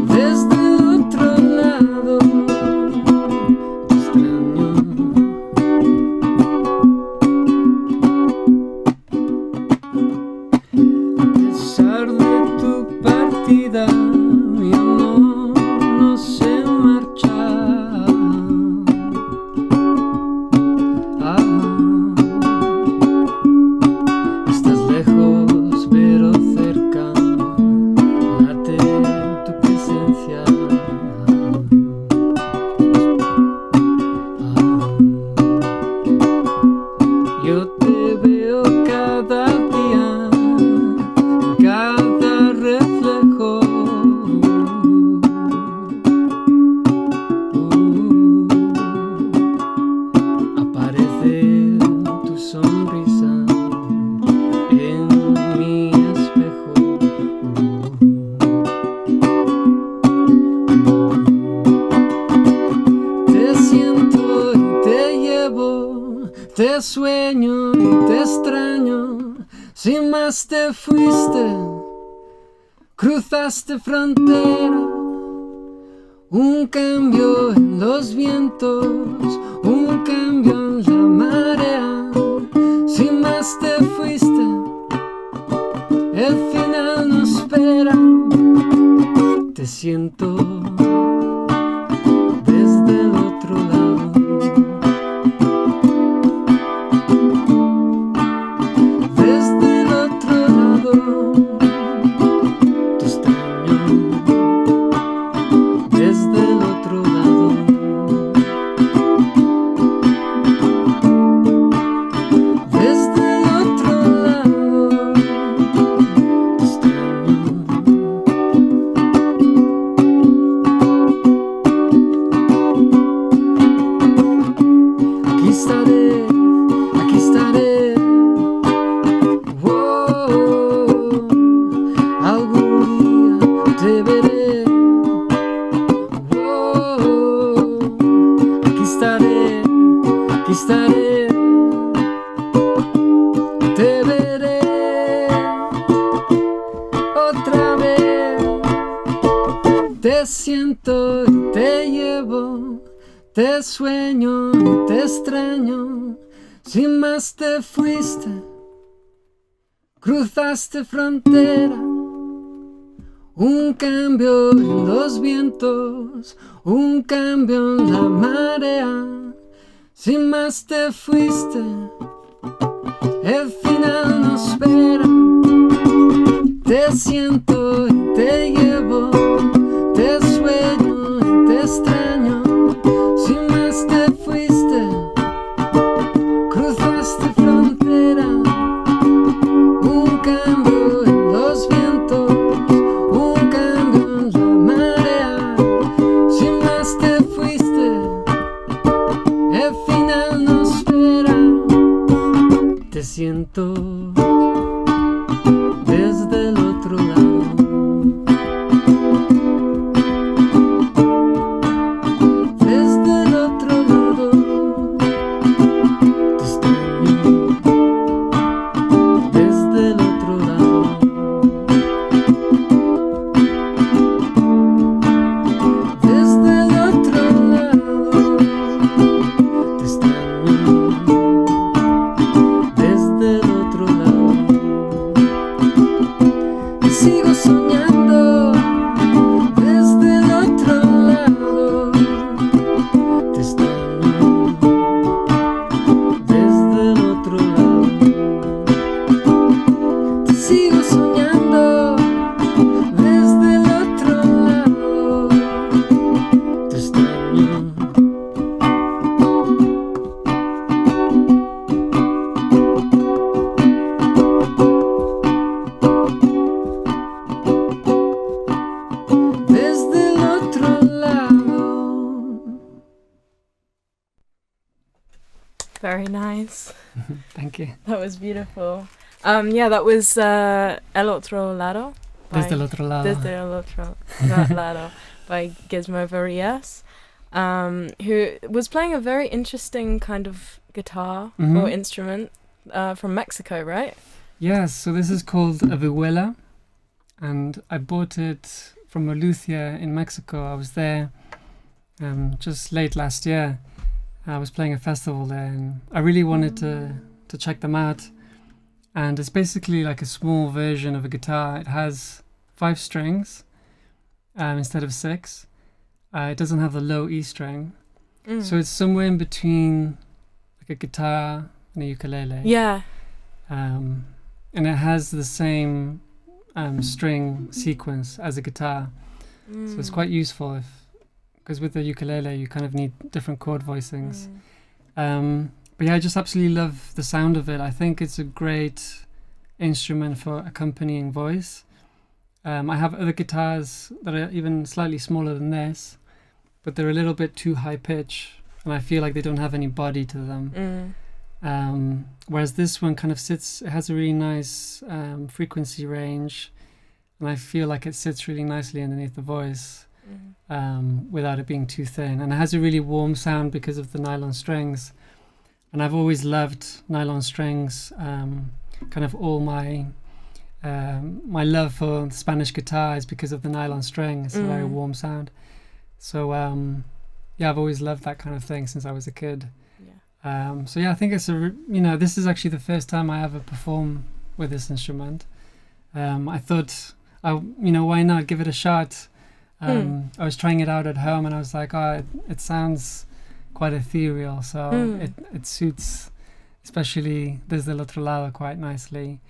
B: Desde el otro lado te extraño. A pesar de tu partida, mi amor no se marcha. Estás lejos pero cerca, late tu presencia. Yo te veo cada día, cada reflejo. Aparece tu sonrisa en mi espejo. Te siento y te llevo, te sueño y te extraño. Sin más te fuiste, cruzaste frontera. Un cambio en los vientos, un cambio en la marea. Sin más te fuiste, el final no espera. Te siento desde el otro lado. Desde el otro lado te extraño. Desde el otro lado. Desde el otro lado te extraño. Aquí estaré, aquí estaré. Oh, algún día te veré. Aquí estaré, aquí estaré, te veré otra vez. Te sueño y te extraño, sin más te fuiste, cruzaste frontera, un cambio en los vientos, un cambio en la marea, sin más te fuiste, el final nos espera, te siento y te llevo, te sueño y te extraño. Sin más te fuiste, cruzaste frontera, un cambio en los vientos, un cambio en la marea. Sin más te fuiste, el final nos espera. Te siento desde el otro lado.
A: Very nice.
B: Thank you.
A: That was beautiful. Yeah, that was El Otro Lado.
B: Desde el otro lado.
A: Desde el Otro Lado by Gizmo Varillas, who was playing a very interesting kind of guitar or instrument from Mexico, right?
B: Yes, so this is called a vihuela, and I bought it from Molucia in Mexico. I was there just late last year. I was playing a festival there, and I really wanted to check them out. And it's basically like a small version of a guitar. It has 5 strings instead of 6. It doesn't have the low E string. So it's somewhere in between like a guitar and a ukulele.
A: Yeah.
B: And it has the same string sequence as a guitar. So it's quite useful because with the ukulele you kind of need different chord voicings. But yeah, I just absolutely love the sound of it. I think it's a great instrument for accompanying voice. I have other guitars that are even slightly smaller than this, but they're a little bit too high pitch, and I feel like they don't have any body to them. Whereas this one kind of sits, it has a really nice frequency range, and I feel like it sits really nicely underneath the voice without it being too thin. And it has a really warm sound because of the nylon strings. And I've always loved nylon strings. Kind of all my my love for Spanish guitar is because of the nylon string. It's a very warm sound. So yeah, I've always loved that kind of thing since I was a kid. So yeah, I think it's this is actually the first time I ever perform with this instrument. I thought, why not give it a shot? I was trying it out at home, and I was like, it sounds quite ethereal, so it suits, especially Desde el Otro Lado, quite nicely.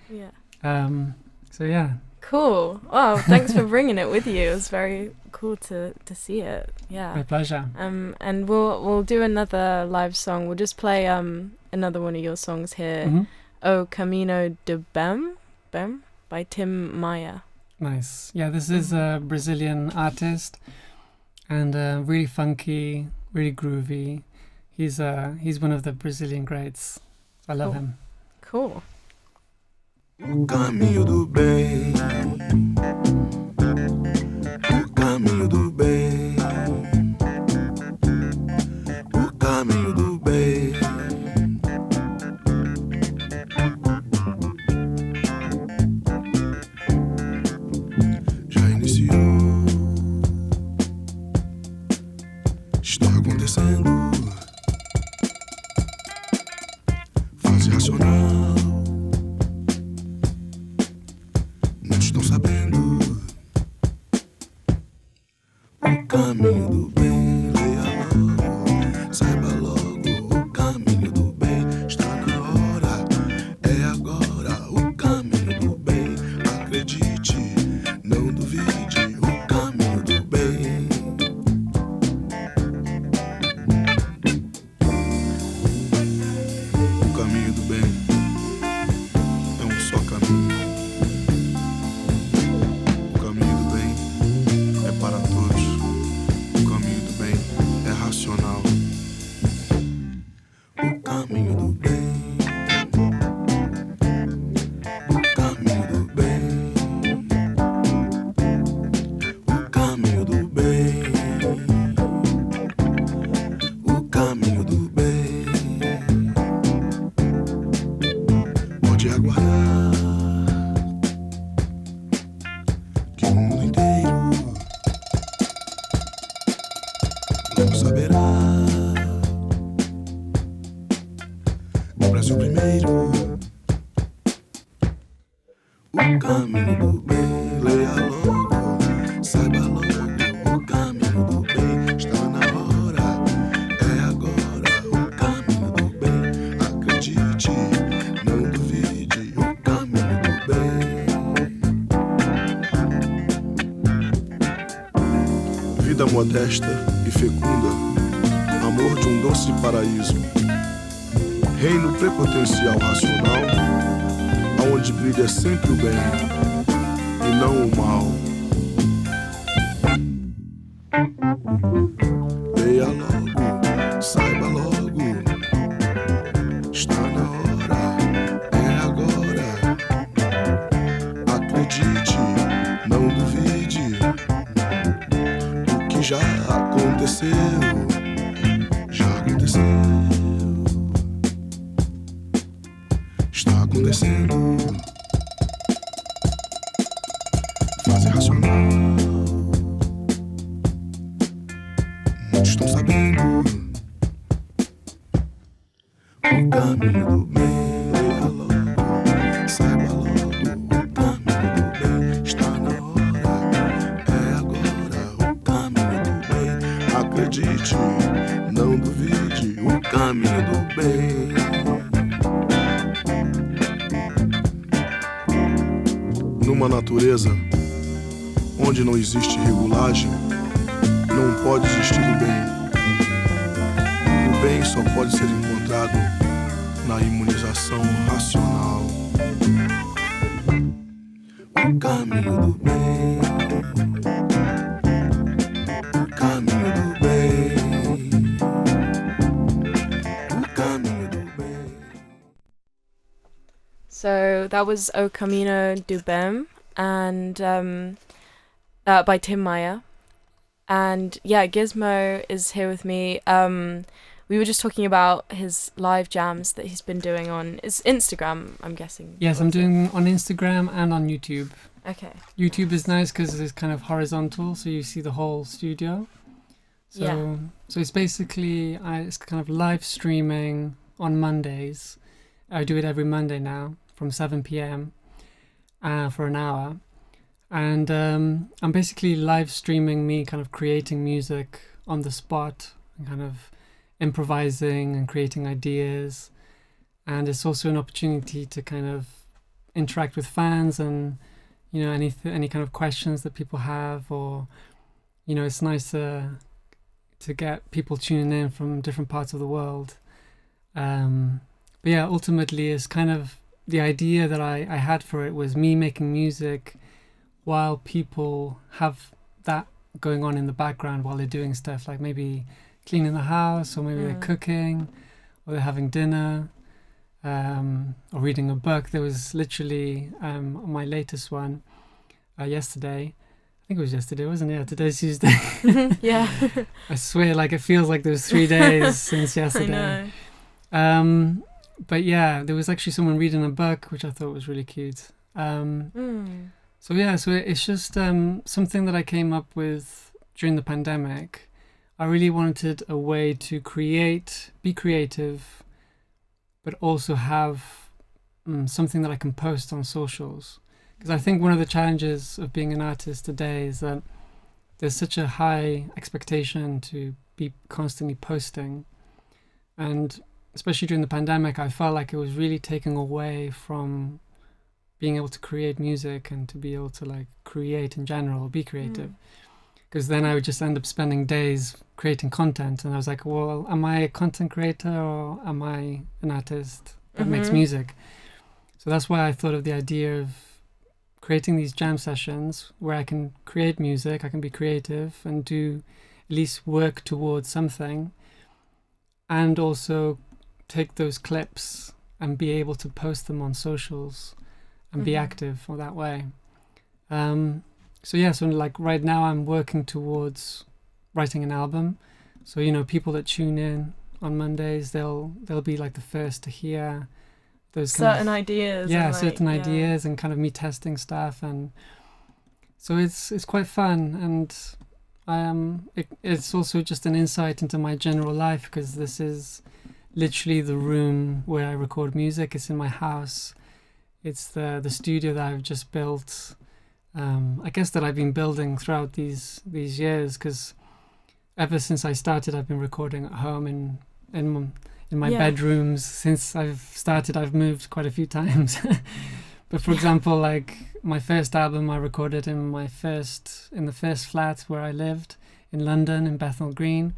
B: So yeah.
A: Cool. Oh, thanks for bringing it with you. It was very cool to see it. Yeah.
B: My pleasure.
A: And we'll do another live song. We'll just play another one of your songs here. O Caminho Do Bem by Tim Maia.
B: Nice. Yeah, this is a Brazilian artist, and really funky, really groovy. He's one of the Brazilian greats. I love him.
A: Cool.
E: O caminho do bem, o caminho do bem, o caminho do bem. Já iniciou, está acontecendo. racional. Muitos estão sabendo o caminho do bem. Leia logo, saiba logo o caminho do bem. Está na hora, é agora o caminho do bem. Acredite, não duvide, o caminho do bem. O caminho do bem é um só caminho. O caminho do bem é para todos. O caminho do bem é racional. O caminho do bem. O caminho do bem. O caminho do bem. O caminho do bem. Pode aguardar que o mundo inteiro logo saberá. O Brasil primeiro. O caminho do bem. Leia logo, saiba logo. O caminho do bem está na hora. É agora o caminho do bem. Acredite, não duvide. O caminho do bem. Vida modesta e fecunda, amor de um doce paraíso. Reino prepotencial racional, aonde brilha sempre o bem e não o mal. Leia logo, saiba logo. Está na hora, é agora. Acredite, não duvide. O que já aconteceu, já aconteceu. Está acontecendo. Fase racional. Muitos estão sabendo o caminho do bem. Leia logo, saiba logo. O caminho do bem está na hora. É agora o caminho do bem. Acredite, não duvide. O caminho do bem. Numa natureza onde não existe regulagem, não pode existir o bem. O bem só pode ser encontrado na imunização racional. O caminho do bem. O caminho do bem. O caminho do bem.
A: So that was O Caminho Do Bem and by Tim Maia. And yeah, Gizmo is here with me. We were just talking about his live jams that he's been doing on his Instagram, I'm guessing.
B: Yes, I'm doing on Instagram and on YouTube.
A: Okay.
B: YouTube is nice because it's kind of horizontal, so you see the whole studio. So,
A: Yeah.
B: so it's basically it's kind of live streaming on Mondays. I do it every Monday now from 7 p.m. For an hour, and I'm basically live streaming me kind of creating music on the spot and kind of improvising and creating ideas. And it's also an opportunity to kind of interact with fans and, you know, any kind of questions that people have, or, you know, it's nice to get people tuning in from different parts of the world. But yeah, ultimately it's kind of the idea that I had for it was me making music while people have that going on in the background while they're doing stuff, like maybe cleaning the house, or maybe they're cooking, or they're having dinner, or reading a book. There was literally my latest one yesterday. I think it was yesterday, wasn't it? Yeah, today's Tuesday.
A: Yeah.
B: I swear, like it feels like there was 3 days since yesterday.
A: I know.
B: But yeah, there was actually someone reading a book, which I thought was really cute. So yeah, so it's just something that I came up with during the pandemic. I really wanted a way to be creative, but also have something that I can post on socials. Because I think one of the challenges of being an artist today is that there's such a high expectation to be constantly posting. And especially during the pandemic, I felt like it was really taking away from being able to create music and to be able to like create in general, be creative. Because then I would just end up spending days creating content, and I was like, well, am I a content creator or am I an artist that makes music? So that's why I thought of the idea of creating these jam sessions where I can create music, I can be creative and do at least work towards something, and also take those clips and be able to post them on socials and be active for that way. So like right now I'm working towards writing an album. So, you know, people that tune in on Mondays, they'll be like the first to hear those
A: certain ideas.
B: Yeah,
A: and
B: certain ideas and kind of me testing stuff. And so it's quite fun. And it's also just an insight into my general life, because this is literally the room where I record music. It's in my house. It's the studio that I've just built. I guess that I've been building throughout these years, because ever since I started, I've been recording at home in my bedrooms. Since I've started, I've moved quite a few times. But for example, like my first album, I recorded in the first flat where I lived in London, in Bethnal Green.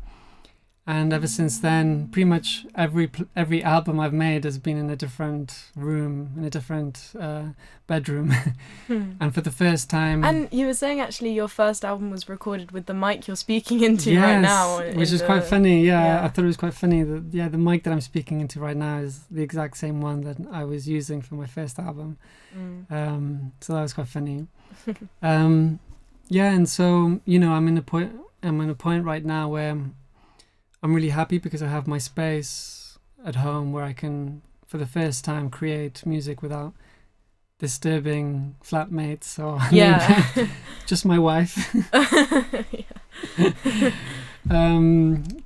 B: And ever since then, pretty much every album I've made has been in a different room, in a different bedroom. And for the first time...
A: And you were saying actually your first album was recorded with the mic you're speaking into right now.
B: Which is quite funny, yeah. I thought it was quite funny that, the mic that I'm speaking into right now is the exact same one that I was using for my first album. So that was quite funny. And so, you know, I'm in a point right now where I'm really happy because I have my space at home where I can, for the first time, create music without disturbing flatmates or just my wife.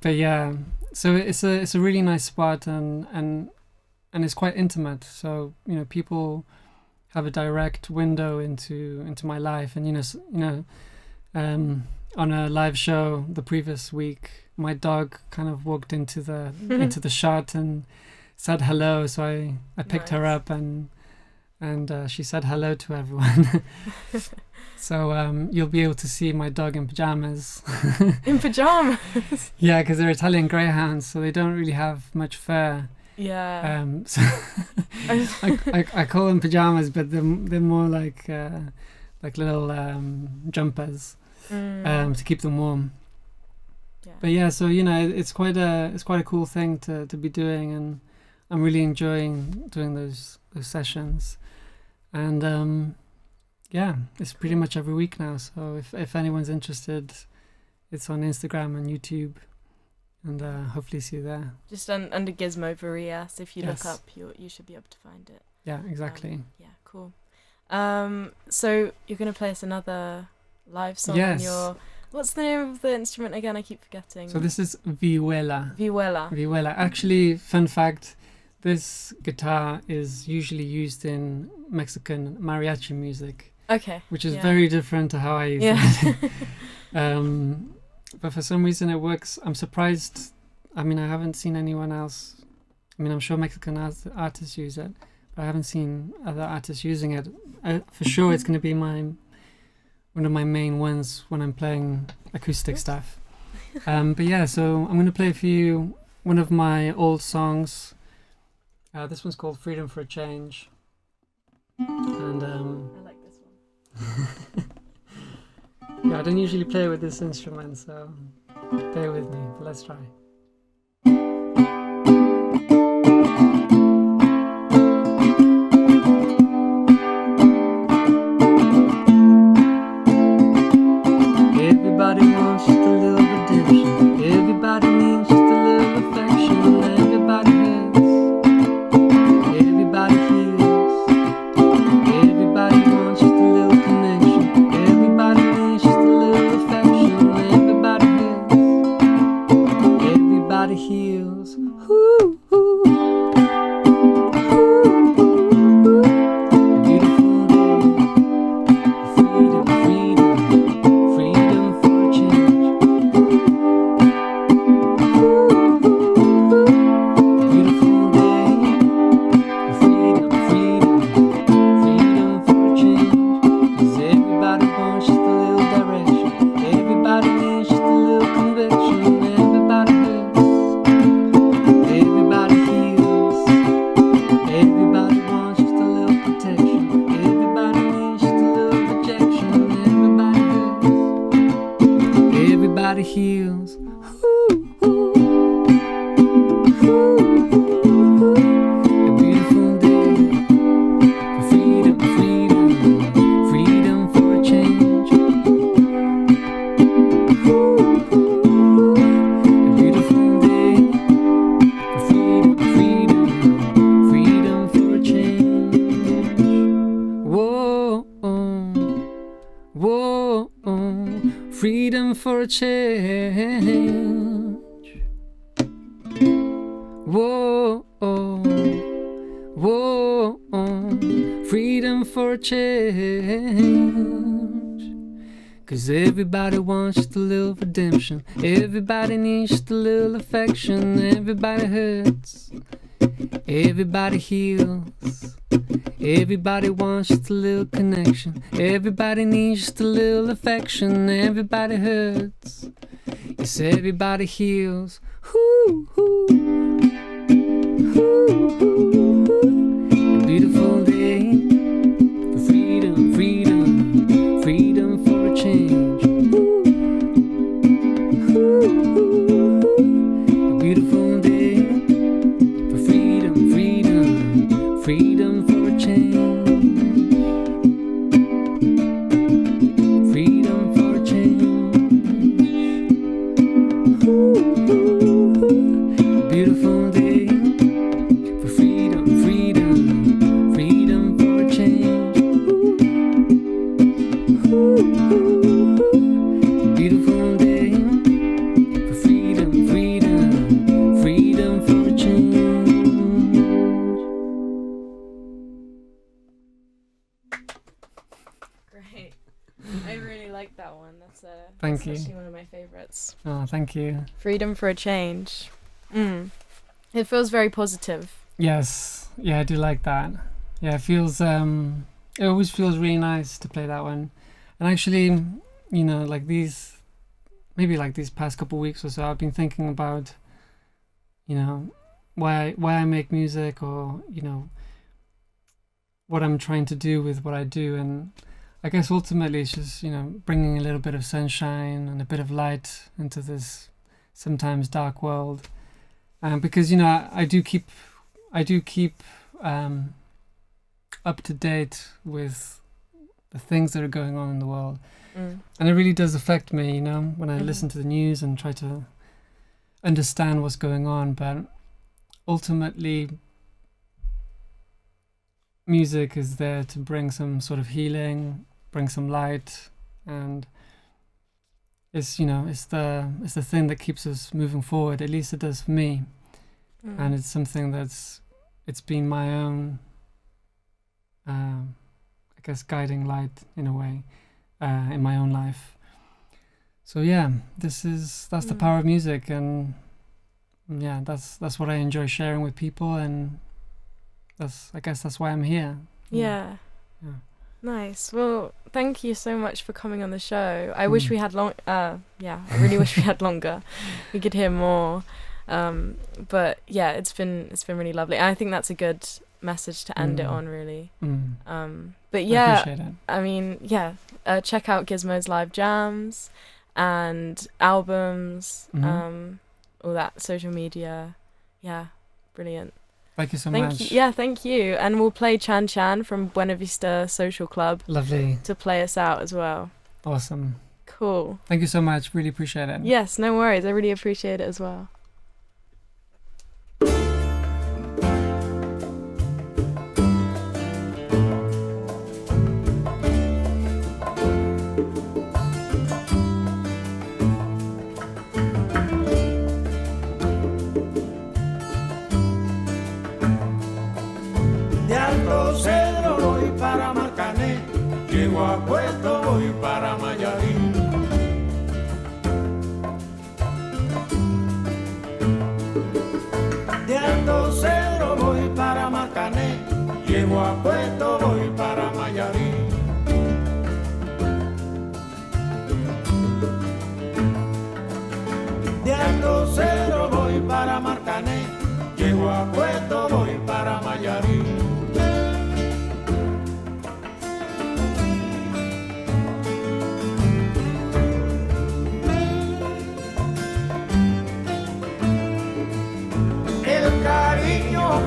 B: But yeah, so it's a really nice spot, and it's quite intimate. So, you know, people have a direct window into my life, and on a live show the previous week, my dog kind of walked into the shot and said hello. So I picked her up and she said hello to everyone. So you'll be able to see my dog in pajamas.
A: In pajamas?
B: Yeah, because they're Italian greyhounds, so they don't really have much fur.
A: Yeah.
B: So I call them pajamas, but they're more like little jumpers. To keep them warm. But yeah, so you know, it's quite a cool thing to be doing, and I'm really enjoying doing those sessions. And it's pretty much every week now. So if anyone's interested, it's on Instagram and YouTube, and hopefully see you there.
A: Just under Gizmo Varillas. If you look up, you should be able to find it.
B: Yeah, exactly.
A: Cool. So you're gonna play us another live song on your... What's the name of the instrument again? I keep forgetting.
B: So this is vihuela.
A: Vihuela.
B: Actually, fun fact, this guitar is usually used in Mexican mariachi music.
A: Okay.
B: Which is very different to how I use it. But for some reason it works. I'm surprised. I mean, I haven't seen anyone else. I mean, I'm sure Mexican artists use it, but I haven't seen other artists using it. For sure it's going to be one of my main ones when I'm playing acoustic stuff. But yeah, so I'm going to play for you one of my old songs. This one's called Freedom for a Change. And
A: I like this one.
B: Yeah, I don't usually play with this instrument, so bear with me, but let's try. Everybody wants just a little redemption. Everybody needs just a little affection. Everybody hurts. Everybody heals. Everybody wants just a little connection. Everybody needs just a little affection. Everybody hurts. for a change. Whoa, whoa, freedom for a change. 'Cause everybody wants just a little redemption. Everybody needs just a little affection. Everybody hurts. Everybody heals. Everybody wants just a little connection. Everybody needs just a little affection. Everybody hurts. Yes, everybody heals. Hoo, hoo. Hoo, hoo, hoo. A beautiful day for freedom, freedom, freedom for a change. Hoo, hoo, hoo. A beautiful day for freedom, freedom, freedom for a change. Freedom for a change. Ooh, ooh, ooh. Beautiful day for freedom, freedom, freedom for a change. Ooh, ooh, ooh. Beautiful day for freedom, freedom, freedom for a change.
A: Great. I really like that one. That's
B: Thank you.
A: actually one of my favorites.
B: Oh, thank you.
A: Freedom for a change. It feels very positive.
B: Yes, yeah, I do like that. Yeah, it feels. It always feels really nice to play that one. And actually, you know, like these past couple weeks or so, I've been thinking about, you know, why I make music, or you know, what I'm trying to do with what I do. And I guess ultimately it's just, you know, bringing a little bit of sunshine and a bit of light into this sometimes dark world. Because, you know, I do keep up to date with the things that are going on in the world. And it really does affect me, you know, when I listen to the news and try to understand what's going on. But ultimately, music is there to bring some sort of healing, bring some light, and it's, you know, it's the thing that keeps us moving forward. At least it does for me. And it's something it's been my own, I guess, guiding light in a way, in my own life. So yeah, that's the power of music, and yeah, that's what I enjoy sharing with people, and I guess that's why I'm here.
A: Yeah. Nice. Well, thank you so much for coming on the show. I wish we had I really wish we had longer. We could hear more. But yeah, it's been really lovely. I think that's a good message to end it on, really. But yeah,
B: I appreciate it.
A: I mean, yeah, check out Gizmo's live jams and albums, all that, social media. Yeah, brilliant.
B: Thank you so much.
A: Thank you. And we'll play Chan Chan from Buena Vista Social Club.
B: Lovely.
A: To play us out as well.
B: Awesome.
A: Cool.
B: Thank you so much. Really appreciate it.
A: Yes, no worries. I really appreciate it as well.
D: Llego a Puerto, voy para Mayarín. De Alto Cedro voy para Marcané. Llego a Puerto, voy para Mayarín. De Alto Cedro voy para Marcané. Llego a Puerto, voy para Mayarín.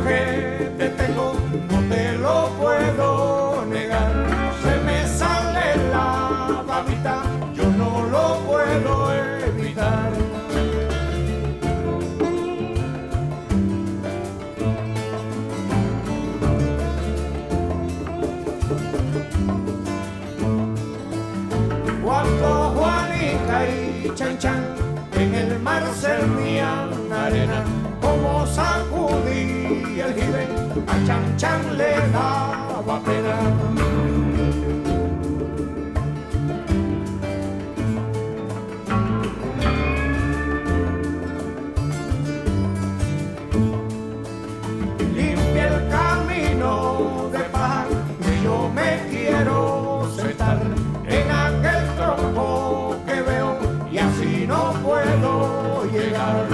D: Que te tengo, no te lo puedo negar. Se me sale la babita, yo no lo puedo evitar. Cuando Juanica y vive, a Chan Chan le daba pena. Limpia el camino de paz, que yo me quiero sentar en aquel tronco que veo y así no puedo llegar.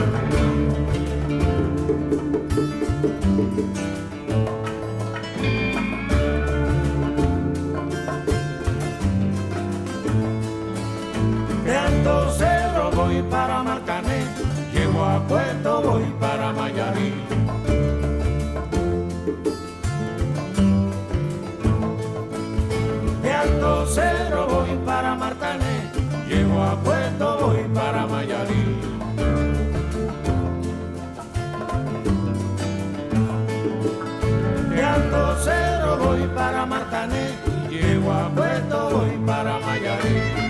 D: De Alto Cerro voy para Marcané, llego a Puerto, voy para Mayarí. De Alto Cerro voy para Marcané, llego a Puerto, voy para Mayarí. De Alto Cerro voy para Marcané, llego a Puerto, voy para Mayarí.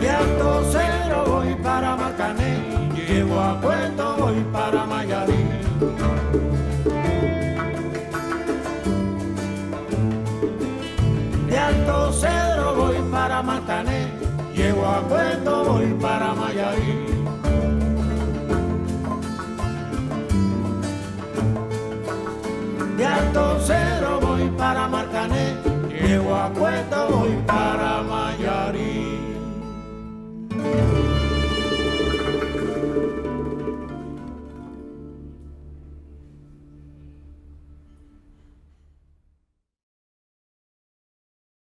D: De Alto Cerro voy para Marcané, llego a Puerto, voy para Mayarí. De Alto Cerro voy para Marcané, llego a Puerto, voy para Mayarí.